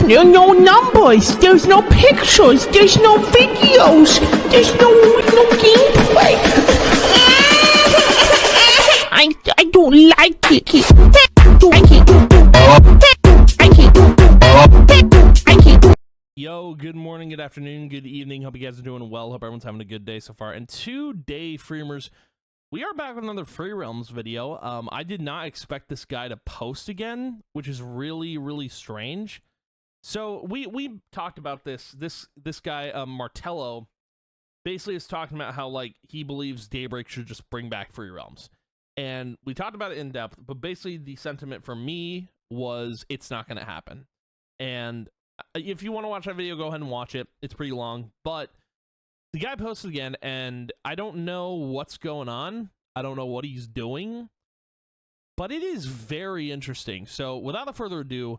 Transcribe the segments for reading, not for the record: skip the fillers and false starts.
no numbers, there's no pictures, there's no videos, there's no gameplay. I don't like it. Yo, good morning, good afternoon, good evening. Hope you guys are doing well. Hope everyone's having a good day so far. And today, Freemers, we are back with another Free Realms video. I did not expect this guy to post again, which is really strange. So we talked about this guy, Martello, basically is talking about how like he believes Daybreak should just bring back Free Realms. And we talked about it in depth, but basically the sentiment for me was it's not going to happen. And if you want to watch that video, go ahead and watch it. It's pretty long, but the guy posted again, and I don't know what's going on. I don't know what he's doing, but it is very interesting. So without further ado,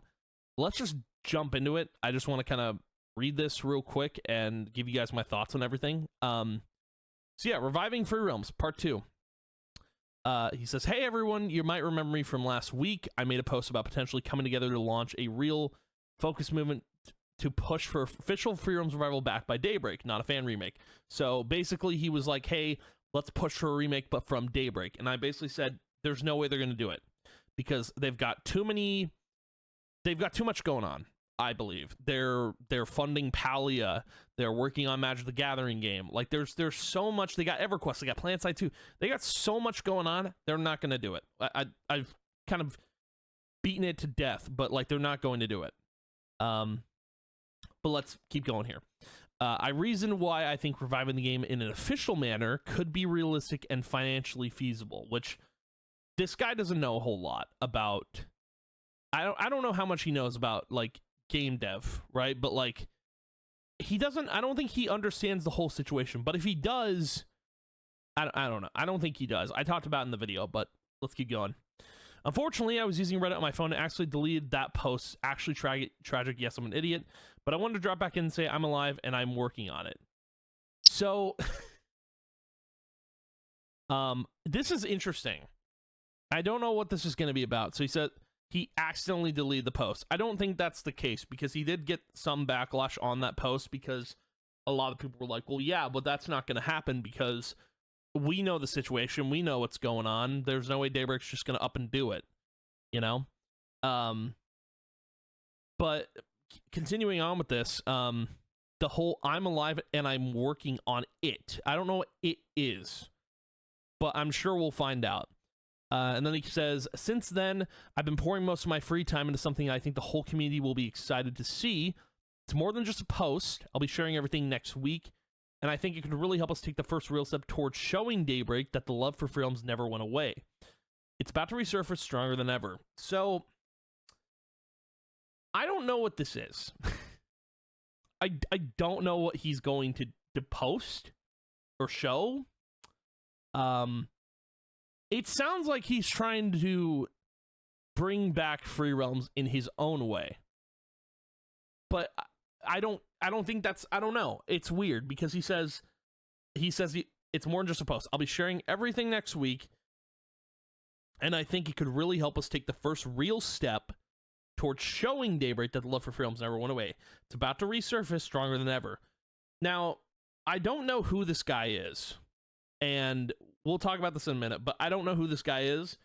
let's just jump into it. I just want to kind of read this real quick and give you guys my thoughts on everything. So yeah, Reviving Free Realms, Part 2. He says, hey everyone, you might remember me from last week. I made a post about potentially coming together to launch a real focus movement to push for official Free Realms Revival backed by Daybreak, not a fan remake. So basically he was like, hey, let's push for a remake, but from Daybreak. And I basically said, there's no way they're going to do it because they've got too much going on. I believe they're funding Palia. They're working on Magic the Gathering game. Like there's so much. They got EverQuest. They got PlanetSide 2. They got so much going on. They're not going to do it. I've kind of beaten it to death, but like they're not going to do it. But let's keep going here. I reasoned why I think reviving the game in an official manner could be realistic and financially feasible, which this guy doesn't know a whole lot about. I don't know how much he knows about like game dev, right? But like he doesn't. I don't think he understands the whole situation. But if he does, I don't know. I don't think he does. I talked about it in the video, but let's keep going. Unfortunately, I was using Reddit on my phone and actually deleted that post. Actually tragic. Yes, I'm an idiot. But I wanted to drop back in and say I'm alive and I'm working on it. So, this is interesting. I don't know what this is going to be about. So he said he accidentally deleted the post. I don't think that's the case because he did get some backlash on that post because a lot of people were like, well, yeah, but that's not going to happen because we know the situation. We know what's going on. There's no way Daybreak's just going to up and do it, you know? But continuing on with this, the whole I'm alive and I'm working on it. I don't know what it is, but I'm sure we'll find out. And then he says, since then, I've been pouring most of my free time into something I think the whole community will be excited to see. It's more than just a post. I'll be sharing everything next week. And I think it could really help us take the first real step towards showing Daybreak that the love for Free Realms never went away. It's about to resurface stronger than ever. So, I don't know what this is. I don't know what he's going to post or show. It sounds like he's trying to bring back Free Realms in his own way. But I don't think that's, I don't know. It's weird because he says it's more than just a post. I'll be sharing everything next week. And I think it could really help us take the first real step towards showing Daybreak that the love for Free Realms never went away. It's about to resurface stronger than ever. Now, I don't know who this guy is. And we'll talk about this in a minute, but I don't know who this guy is.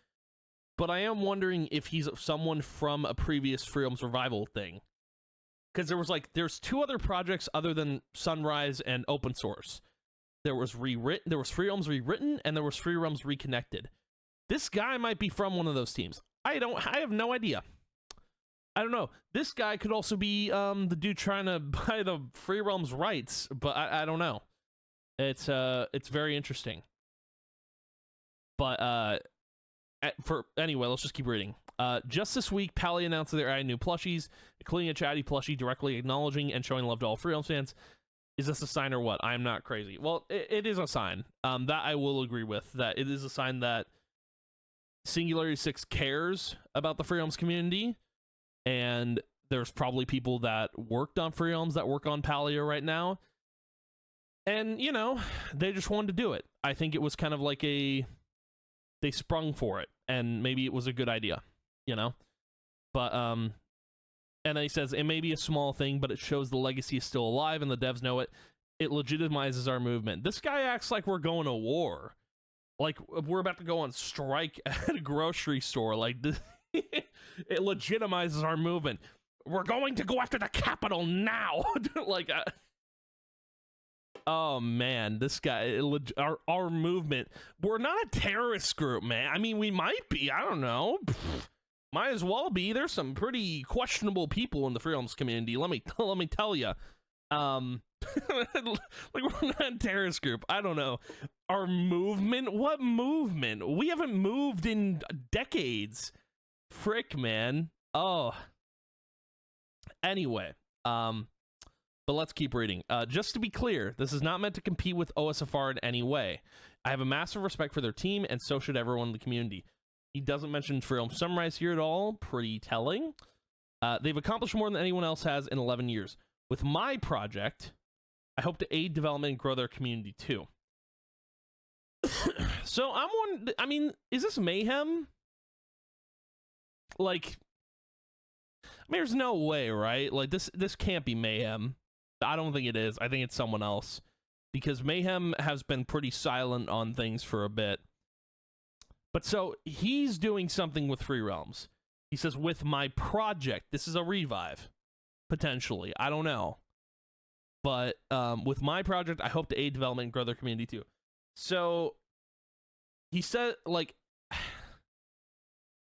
But I am wondering if he's someone from a previous Free Realms Revival thing. Because there's two other projects other than Sunrise and Open Source. There was Free Realms Rewritten, and there was Free Realms Reconnected. This guy might be from one of those teams. I have no idea. I don't know. This guy could also be the dude trying to buy the Free Realms rights, but I don't know. It's very interesting. But anyway, let's just keep reading. Just this week, Pally announced that they're adding new plushies, including a chatty plushie directly acknowledging and showing love to all Free Realms fans. Is this a sign or what? I'm not crazy. Well, it is a sign. That I will agree with. That it is a sign that Singularity 6 cares about the Free Realms community, and there's probably people that worked on Free Realms that work on Palia right now, and you know, they just wanted to do it. I think it was kind of like they sprung for it, and maybe it was a good idea, you know. But And then he says, it may be a small thing, but it shows the legacy is still alive and the devs know it. It legitimizes our movement. This guy acts like we're going to war. Like, we're about to go on strike at a grocery store. Like, it legitimizes our movement. We're going to go after the Capitol now. Like, oh, man, this guy, our movement. We're not a terrorist group, man. I mean, we might be. I don't know. Might as well be. There's some pretty questionable people in the Free Realms community. Let me tell you. Like, we're not a terrorist group. I don't know. Our movement? What movement? We haven't moved in decades. Frick, man. Oh. Anyway, but let's keep reading. Just to be clear, this is not meant to compete with OSFR in any way. I have a massive respect for their team, and so should everyone in the community. He doesn't mention Free Realms Summarize here at all. Pretty telling. They've accomplished more than anyone else has in 11 years. With my project, I hope to aid development and grow their community too. So I'm wondering, I mean, is this mayhem? Like, I mean, there's no way, right? Like, this can't be mayhem. I don't think it is. I think it's someone else. Because mayhem has been pretty silent on things for a bit. But so, he's doing something with Free Realms. He says, with my project, this is a revive. Potentially. I don't know. But with my project, I hope to aid development and grow their community too. So, he said, like,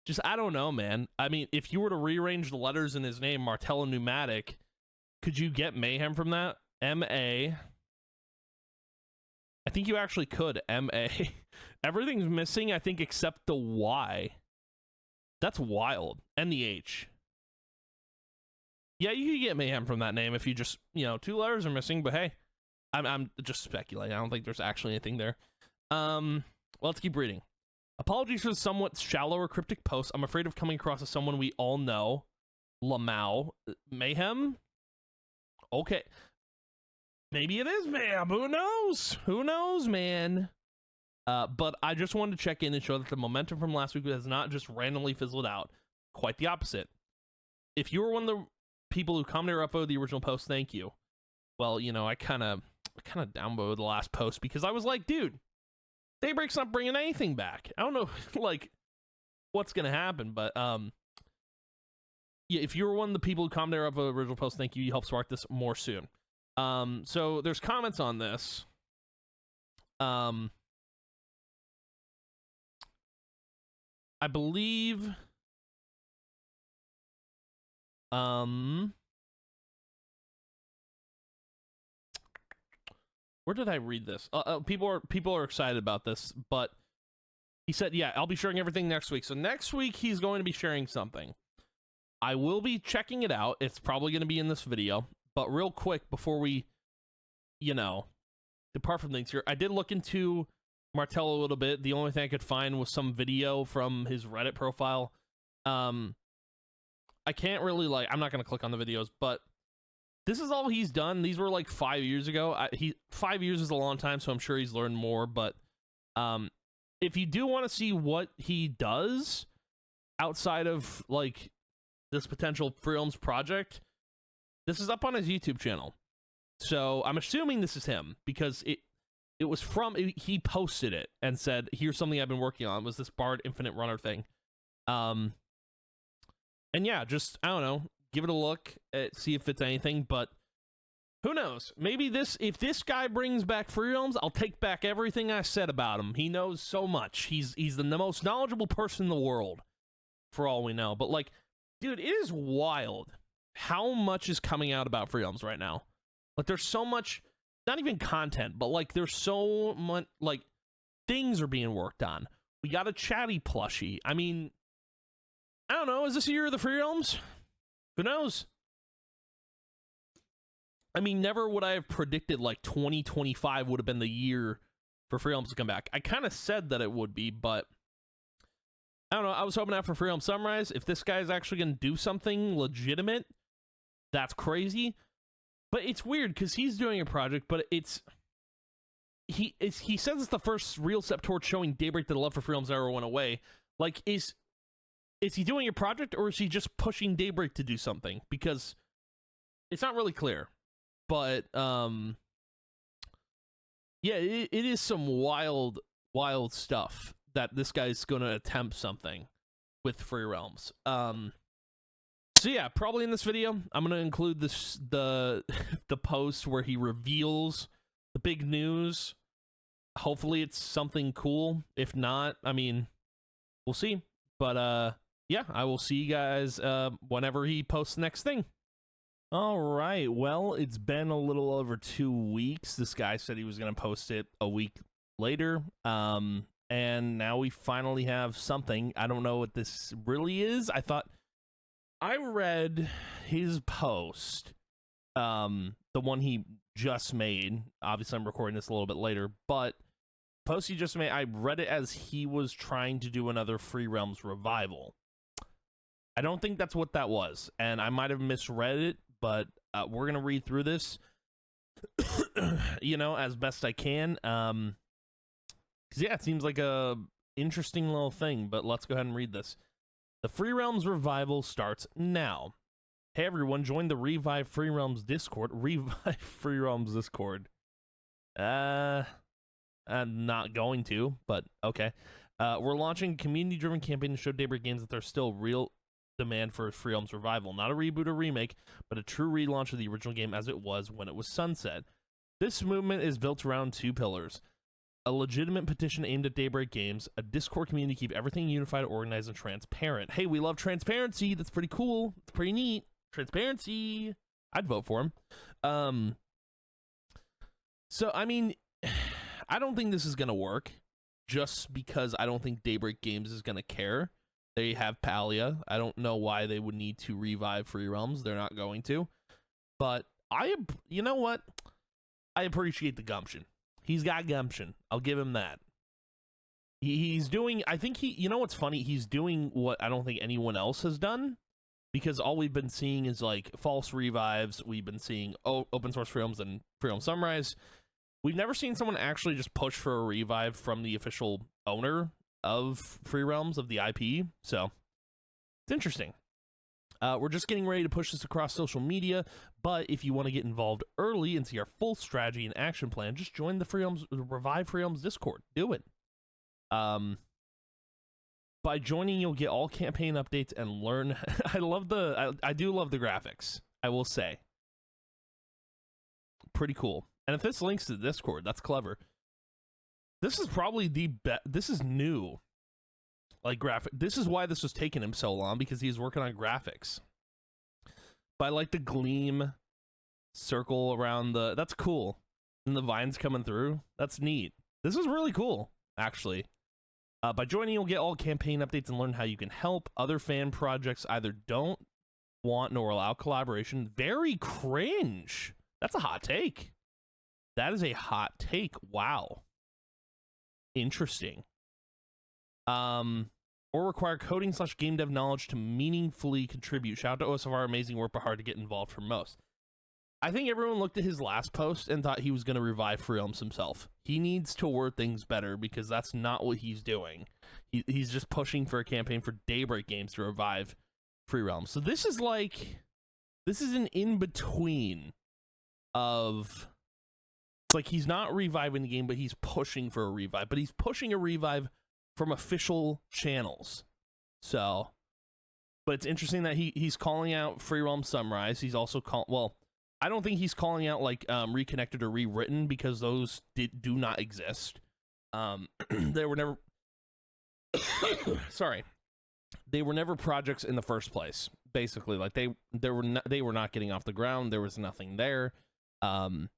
just, I don't know, man. I mean, if you were to rearrange the letters in his name, Martella Pneumatic, could you get Mayhem from that? M-A. I think you actually could. M-A. Everything's missing, I think, except the Y. That's wild. And the H. Yeah, you could get Mayhem from that name if you just, you know, 2 letters are missing, but hey, I'm just speculating. I don't think there's actually anything there. Let's keep reading. Apologies for the somewhat shallow or cryptic post. I'm afraid of coming across as someone we all know. Lamau. Mayhem? Okay. Maybe it is Mayhem. Who knows? Who knows, man? But I just wanted to check in and show that the momentum from last week has not just randomly fizzled out. Quite the opposite. If you were one of the people who commented or upvoted the original post, thank you. Well, you know, I kind of downvoted the last post because I was like, dude, Daybreak's not bringing anything back. I don't know, like, what's gonna happen, but yeah, if you were one of the people who commented or upvoted the original post, thank you. You helped spark this more soon. So there's comments on this. I believe where did I read this? People are excited about this, but he said, yeah, I'll be sharing everything next week. So next week he's going to be sharing something. I will be checking it out. It's probably going to be in this video, but real quick before we, you know, depart from things here, I did look into Martell a little bit. The only thing I could find was some video from his Reddit profile. I can't really, like, I'm not going to click on the videos, but this is all he's done. These were like 5 years ago. 5 years is a long time, so I'm sure he's learned more, but if you do want to see what he does outside of, like, this potential Free Realms project, this is up on his YouTube channel. So I'm assuming this is him, because it was from, he posted it and said, here's something I've been working on. It was this Bard Infinite Runner thing. And yeah, just, I don't know, give it a look, see if it's anything, but who knows? Maybe if this guy brings back Free Realms, I'll take back everything I said about him. He knows so much. He's the most knowledgeable person in the world, for all we know. But, like, dude, it is wild how much is coming out about Free Realms right now. Like, there's so much, not even content, but, like, there's so much, like, things are being worked on. We got a chatty plushie. I mean, I don't know, is this a year of the Free Realms? Who knows? I mean, never would I have predicted, like, 2025 would have been the year for Free Realms to come back. I kind of said that it would be, but I don't know. I was hoping after Free Realms Sunrise, if this guy's actually going to do something legitimate, that's crazy. But it's weird, because he's doing a project, but he says it's the first real step towards showing Daybreak that the love for Free Realms ever went away. Like, is he doing a project or is he just pushing Daybreak to do something? Because it's not really clear. But yeah, it is some wild stuff that this guy's going to attempt something with Free Realms. So yeah, probably in this video, I'm going to include the post where he reveals the big news. Hopefully it's something cool. If not, I mean, we'll see. But yeah, I will see you guys whenever he posts the next thing. All right, well, it's been a little over 2 weeks. This guy said he was going to post it a week later. And now we finally have something. I don't know what this really is. I read his post, the one he just made. Obviously, I'm recording this a little bit later, but post he just made, I read it as he was trying to do another Free Realms revival. I don't think that's what that was, and I might have misread it, but we're going to read through this, you know, as best I can. Because, yeah, it seems like a interesting little thing, but let's go ahead and read this. The Free Realms revival starts now. Hey, everyone, join the Revive Free Realms Discord. Revive Free Realms Discord. I'm not going to, but okay. We're launching a community-driven campaign to show Daybreak Games that there's still real demand for a Free Realms revival. Not a reboot or remake, but a true relaunch of the original game as it was when it was sunset. This movement is built around 2 pillars. A legitimate petition aimed at Daybreak Games, a Discord community to keep everything unified, organized, and transparent. Hey, we love transparency. That's pretty cool. It's pretty neat. Transparency. I'd vote for him. So, I mean, I don't think this is going to work just because I don't think Daybreak Games is going to care. They have Palia. I don't know why they would need to revive Free Realms. They're not going to. But you know what? I appreciate the gumption. He's got gumption. I'll give him that. He's doing, I think you know what's funny? He's doing what I don't think anyone else has done, because all we've been seeing is like false revives. We've been seeing open source Free Realms and Free Realms Sunrise. We've never seen someone actually just push for a revive from the official owner of Free Realms, of the IP. So it's interesting. We're just getting ready to push this across social media, but if you want to get involved early and see our full strategy and action plan, just join the Revive Free Realms Discord. Do it. By joining, you'll get all campaign updates and learn. I do love the graphics, I will say. Pretty cool. And if this links to the Discord, that's clever. This is probably the best. This is new. Like graphic. This is why this was taking him so long, because he's working on graphics. But I like the gleam circle around the. That's cool. And the vines coming through. That's neat. This is really cool, actually. By joining, you'll get all campaign updates and learn how you can help. Other fan projects either don't want nor allow collaboration. Very cringe. That's a hot take. That is a hot take. Wow. Interesting. Or require coding/game dev knowledge to meaningfully contribute. Shout out to OSFR, amazing work, but hard to get involved for most. I think everyone looked at his last post and thought he was going to revive Free Realms himself. He needs to word things better, because that's not what he's doing. He's just pushing for a campaign for Daybreak Games to revive Free Realms. So this is an in-between of... It's like he's not reviving the game, but he's pushing for a revive. But he's pushing a revive from official channels. So, but it's interesting that he's calling out Free Realms Sunrise. He's also well, I don't think he's calling out like Reconnected or Rewritten, because those do not exist. They were never sorry. They were never projects in the first place. Basically, like they were not getting off the ground. There was nothing there. Don't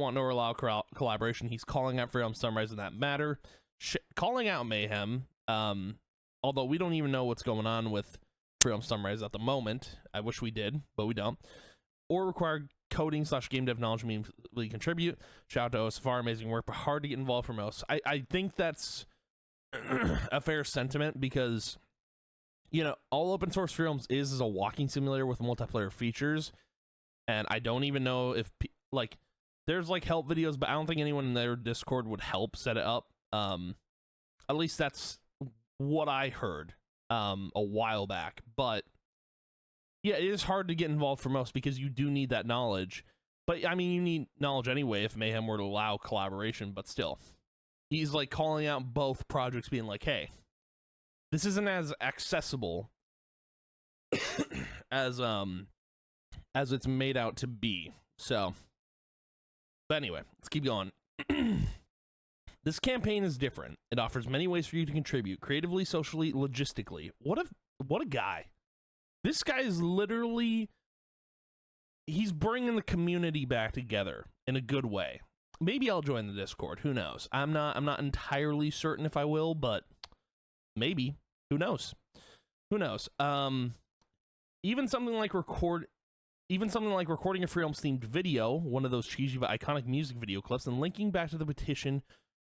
want nor allow collaboration. He's calling out Free Realms Sunrise in that matter. Calling out Mayhem, although we don't even know what's going on with Free Realms Sunrise at the moment. I wish we did, but we don't. Or require coding/game dev knowledge to meaningfully contribute. Shout out to OSFR, amazing work, but hard to get involved for most. I think that's a fair sentiment, because, you know, all open source Free Realms is a walking simulator with multiplayer features, and I don't even know if, like, there's like help videos, but I don't think anyone in their Discord would help set it up. At least that's what I heard. a while back, but yeah, it is hard to get involved for most because you do need that knowledge. But I mean, you need knowledge anyway if Mayhem were to allow collaboration, but still. He's like calling out both projects, being like, hey, this isn't as accessible as it's made out to be. So, but anyway, let's keep going. This campaign is different. It offers many ways for you to contribute creatively, socially, logistically. What a guy. This guy is literally, he's bringing the community back together in a good way. Maybe I'll join the Discord. Who knows? I'm not entirely certain if I will, but maybe. Who knows? Who knows? Even something like recording a Free Realms themed video, one of those cheesy but iconic music video clips, and linking back to the petition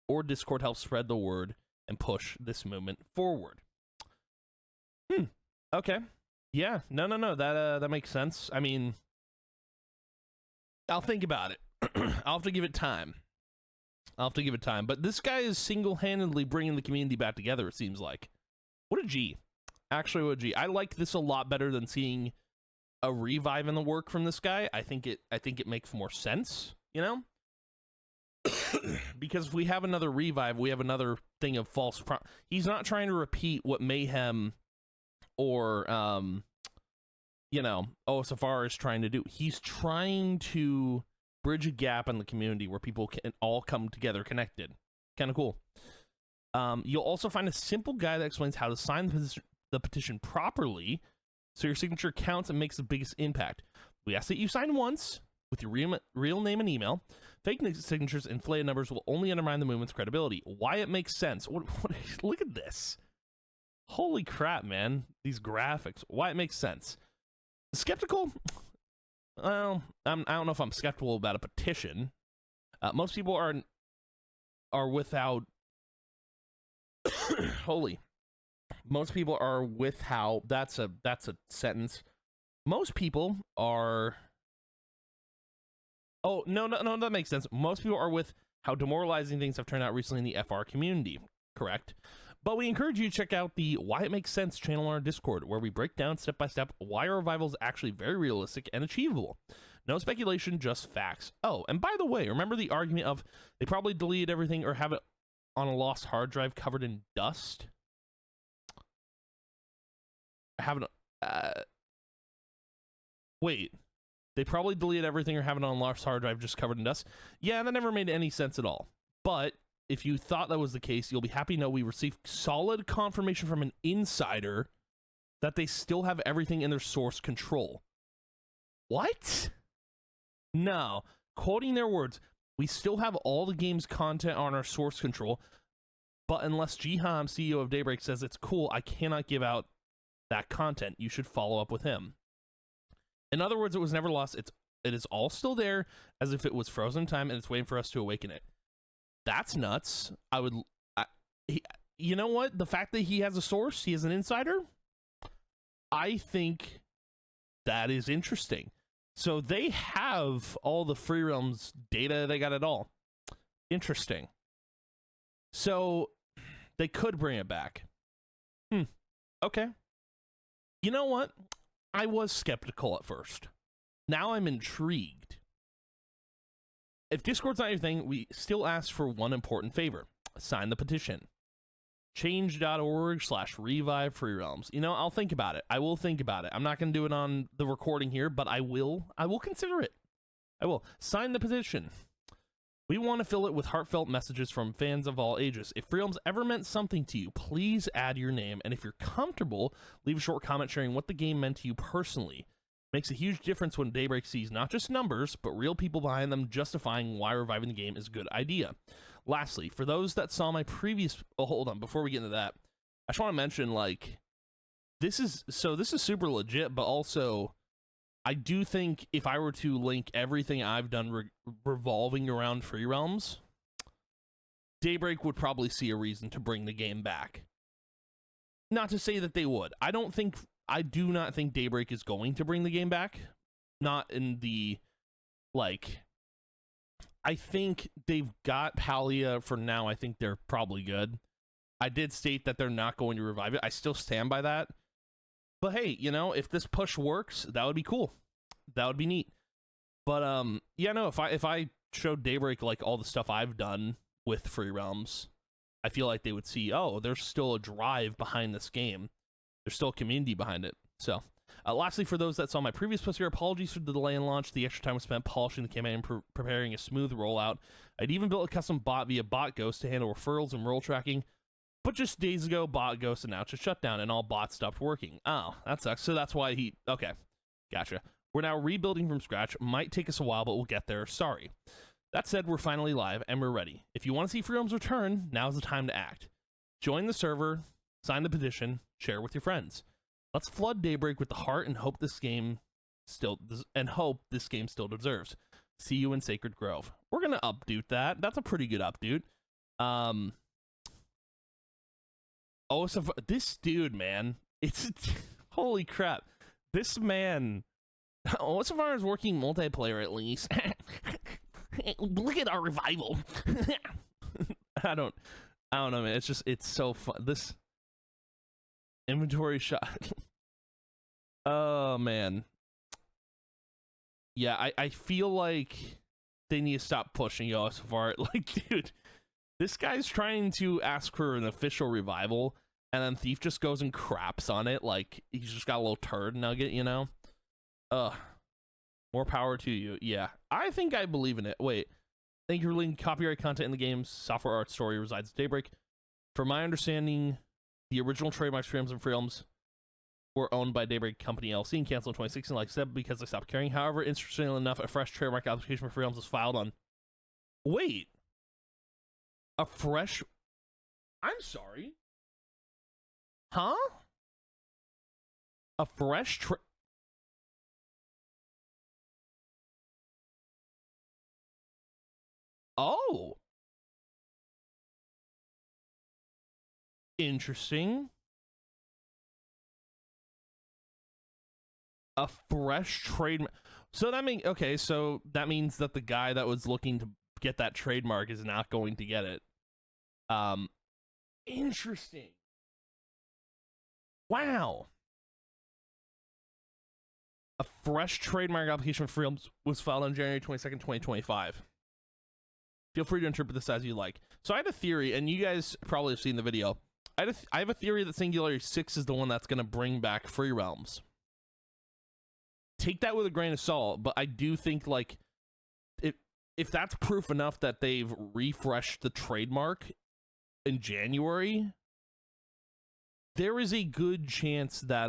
or Discord helps spread the word and push this movement forward. Okay. Yeah. No. That makes sense. I mean, I'll think about it. I'll have to give it time. But this guy is single-handedly bringing the community back together, it seems like. What a G. Actually, what a G. I like this a lot better than seeing a revive in the work from this guy. I think it makes more sense, you know? Because if we have another revive, we have another thing of false he's not trying to repeat what Mayhem or Safari is trying to do. He's trying to bridge a gap in the community where people can all come together connected. Kind of cool. You'll also find a simple guide that explains how to sign the petition properly so your signature counts and makes the biggest impact. We ask that you sign once with your real name and email. Fake signatures and inflated numbers will only undermine the movement's credibility. Why it makes sense. What, look at this. Holy crap, man. These graphics. Why it makes sense. Skeptical? Well, I don't know if I'm skeptical about a petition. Most people are without... Holy. Most people are with how... That's a sentence. Most people are... Oh, no, that makes sense. Most people are with how demoralizing things have turned out recently in the FR community. Correct. But we encourage you to check out the Why It Makes Sense channel on our Discord, where we break down step by step why our revival is actually very realistic and achievable. No speculation, just facts. Oh, and by the way, remember the argument of they probably deleted everything or have it on a lost hard drive covered in dust? Wait. They probably deleted everything or have it on a lost hard drive just covered in dust? Yeah, that never made any sense at all. But if you thought that was the case, you'll be happy to know we received solid confirmation from an insider that they still have everything in their source control. What? No. Quoting their words, we still have all the game's content on our source control, but unless Jiham, CEO of Daybreak, says it's cool, I cannot give out that content. You should follow up with him. In other words, it was never lost. It is all still there as if it was frozen in time and it's waiting for us to awaken it. That's nuts. You know what? The fact that he has a source, he has an insider, I think that is interesting. So they have all the Free Realms data. They got it all. Interesting. So they could bring it back. Okay. You know what? I was skeptical at first. Now I'm intrigued. If Discord's not your thing, we still ask for one important favor. Sign the petition. Change.org/revive Free Realms. You know, I'll think about it. I will think about it. I'm not going to do it on the recording here, but I will consider it. I will. Sign the petition. We want to fill it with heartfelt messages from fans of all ages. If Free Realms ever meant something to you, please add your name. And if you're comfortable, leave a short comment sharing what the game meant to you personally. Makes a huge difference when Daybreak sees not just numbers, but real people behind them justifying why reviving the game is a good idea. Lastly, for those that saw my previous... Oh, hold on. Before we get into that, I just want to mention, like, this is super legit, but also... I do think if I were to link everything I've done revolving around Free Realms, Daybreak would probably see a reason to bring the game back. Not to say that they would. I do not think Daybreak is going to bring the game back. Not in the, like, I think they've got Palia for now. I think they're probably good. I did state that they're not going to revive it. I still stand by that. But hey, you know, if this push works, that would be cool. That would be neat. But yeah, no, if I showed Daybreak like all the stuff I've done with Free Realms, I feel like they would see, oh, there's still a drive behind this game. There's still a community behind it. So, lastly, for those that saw my previous post here, apologies for the delay in launch. The extra time was spent polishing the campaign and preparing a smooth rollout. I'd even built a custom bot via Bot Ghost to handle referrals and role tracking. But just days ago, Bot Ghost announced a shutdown and all bots stopped working. Oh, that sucks. So that's why he... Okay, gotcha. We're now rebuilding from scratch. Might take us a while, but we'll get there. Sorry. That said, we're finally live and we're ready. If you want to see Free Realms return, now's the time to act. Join the server, sign the petition, share with your friends. Let's flood Daybreak with the heart and hope this game still deserves. See you in Sacred Grove. We're gonna update that. That's a pretty good update. Oh, so this dude, man, it's holy crap. This man, OSFR is working multiplayer at least. Look at our revival. I don't know, man. It's so fun. This inventory shot. Oh man. Yeah, I feel like they need to stop pushing OSFR. Like, dude, this guy's trying to ask for an official revival, and then Thief just goes and craps on it like he's just got a little turd nugget, you know? More power to you. Yeah, I think I believe in it. Wait, thank you for linking copyright content in the game's software art story resides at Daybreak. From my understanding, the original trademarks for and Free Realms were owned by Daybreak Company LC and canceled in 2016, like I said, because they stopped caring. However, interestingly enough, a fresh trademark application for Free Realms was filed on... Wait. A fresh... I'm sorry. Huh? A fresh Oh. Interesting. A fresh trademark. So that means, okay, so that means that the guy that was looking to get that trademark is not going to get it. Interesting. Wow. A fresh trademark application for Free Realms was filed on January 22nd, 2025. Feel free to interpret this as you like. So I had a theory, and you guys probably have seen the video. I have a theory that Singularity 6 is the one that's going to bring back Free Realms. Take that with a grain of salt, but I do think, like, if that's proof enough that they've refreshed the trademark in January, there is a good chance that,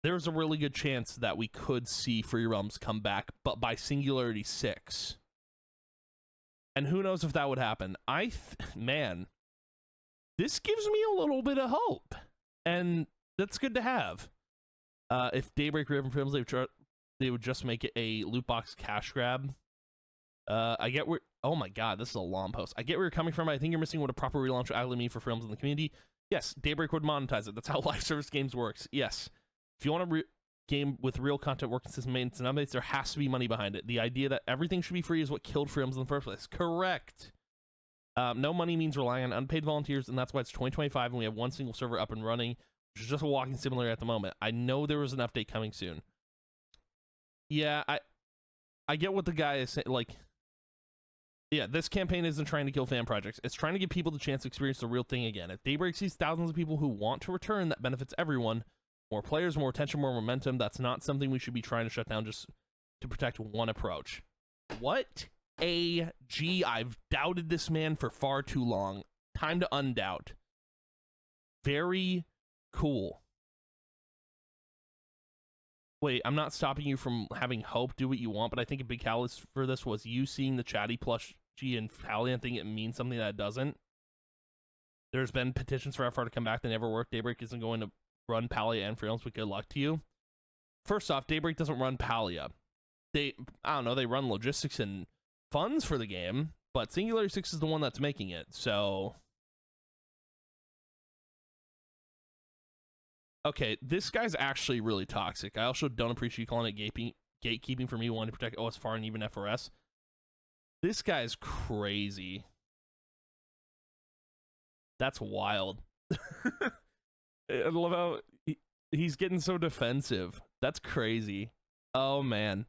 there's a really good chance that we could see Free Realms come back, but by Singularity 6. And who knows if that would happen. Man, this gives me a little bit of hope, and that's good to have. If Daybreak Ribbon Films, they would just make it a loot box cash grab. I get where... Oh my god, this is a long post. I get where you're coming from. I think you're missing what a proper relaunch would actually mean for films in the community. Yes, Daybreak would monetize it. That's how live service games works. Yes. If you want a game with real content, work, consistent maintenance, and updates, there has to be money behind it. The idea that everything should be free is what killed Free Realms in the first place. Correct. No money means relying on unpaid volunteers, and that's why it's 2025 and we have one single server up and running, which is just a walking simulator at the moment. I know there was an update coming soon. Yeah, I get what the guy is saying. Like, yeah, this campaign isn't trying to kill fan projects. It's trying to give people the chance to experience the real thing again. If Daybreak sees thousands of people who want to return, that benefits everyone. More players, more attention, more momentum. That's not something we should be trying to shut down just to protect one approach. What a G. I've doubted this man for far too long. Time to undoubt. Very cool. Wait, I'm not stopping you from having hope. Do what you want, but I think a big catalyst for this was you seeing the chatty plushie and Pally and thinking it means something that it doesn't. There's been petitions for FR to come back that never worked. Daybreak isn't going to run Palia and Free Realms, but good luck to you. First off, Daybreak doesn't run Palia. I don't know, they run logistics and funds for the game, but Singularity 6 is the one that's making it, so... Okay, this guy's actually really toxic. I also don't appreciate you calling it gatekeeping for me wanting to protect OSFR and even FRS. This guy's crazy. That's wild. I love how he's getting so defensive. That's crazy. Oh man,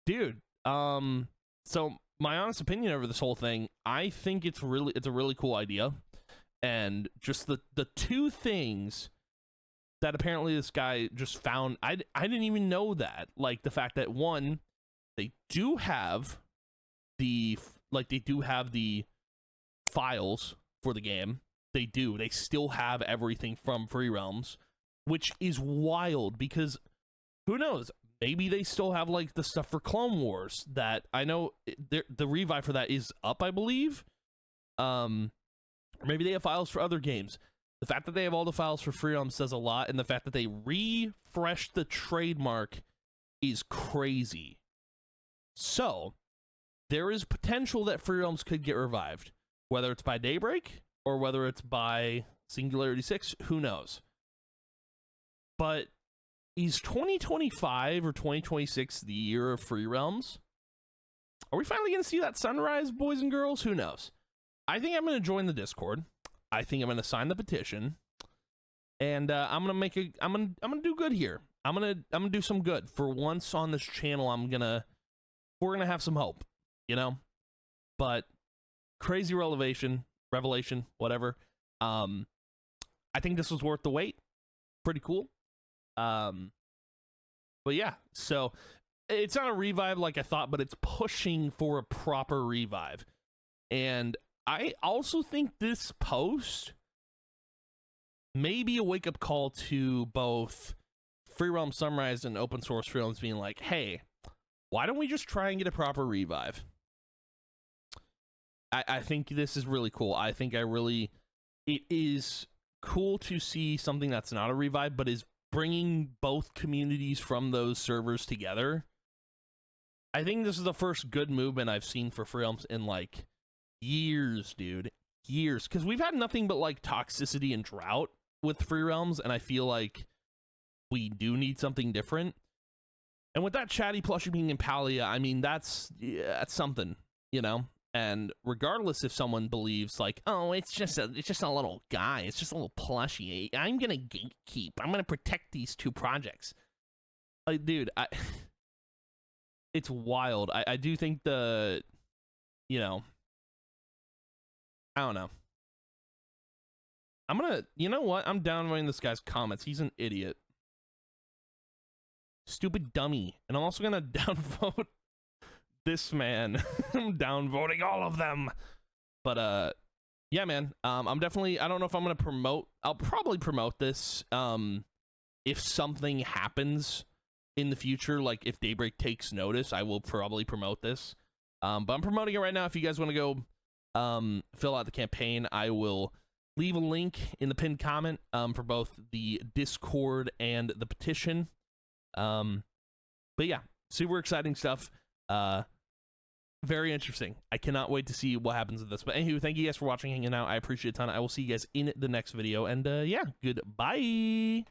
dude. So my honest opinion over this whole thing, I think it's a really cool idea, and just the two things that apparently this guy just found, I didn't even know that. Like the fact that one, they do have the files for the game. They still have everything from Free Realms, which is wild because who knows, maybe they still have like the stuff for Clone Wars that I know the revive for that is up, I believe. Maybe they have files for other games. The fact that they have all the files for Free Realms says a lot, and the fact that they refreshed the trademark is crazy. So there is potential that Free Realms could get revived, whether it's by Daybreak or whether it's by Singularity 6, who knows. But is 2025 or 2026 the year of Free Realms? Are we finally going to see that sunrise, boys and girls? Who knows? I think I'm going to join the Discord. I think I'm going to sign the petition, and I'm going to do good here. I'm going to do some good for once on this channel. We're going to have some hope, you know. But crazy revelation, whatever. I think this was worth the wait. Pretty cool. But yeah, so it's not a revive like I thought, but it's pushing for a proper revive. And I also think this post may be a wake-up call to both Free Realm Sunrise and open source Free Realms being like, hey, why don't we just try and get a proper revive? I think this is really cool. I think it is cool to see something that's not a revive, but is bringing both communities from those servers together. I think this is the first good movement I've seen for Free Realms in like years, dude. Years. Because we've had nothing but like toxicity and drought with Free Realms, and I feel like we do need something different. And with that chatty plushie being in Palia, I mean, that's something, you know? And regardless if someone believes like, oh, it's just a little guy, it's just a little plushie, I'm gonna gatekeep, I'm gonna protect these two projects. Like, dude, it's wild. I do think you know, I don't know. You know what? I'm downvoting this guy's comments. He's an idiot. Stupid dummy. And I'm also gonna downvote this man. I'm downvoting all of them. But yeah, man. I'm definitely, I don't know if I'm gonna promote, I'll probably promote this if something happens in the future, like if Daybreak takes notice, I will probably promote this. But I'm promoting it right now. If you guys want to go fill out the campaign, I will leave a link in the pinned comment for both the Discord and the petition. But yeah, super exciting stuff. Very interesting. I cannot wait to see what happens with this. But anywho, thank you guys for watching, hanging out. I appreciate it a ton. I will see you guys in the next video. And yeah, goodbye.